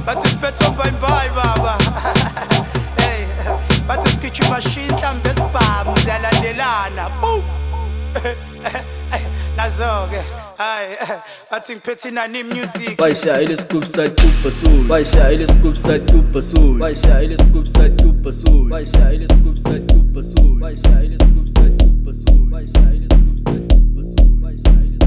Bathi siphethe bye baba. Hey, bathi sikhitha imashini mhlambe esibhamu ziyalandelana. Boom. Nazo-ke hayi bathi ngiphethe inani music. Baixar ele scoop sai tupa sul. Baixar ele scoop sai tupa sul. Baixar ele scoop sai tupa sul. Baixar ele scoop sai tupa sul. Baixar ele scoop sai tupa sul. Baixar ele scoop sai tupa sul. Baixar ele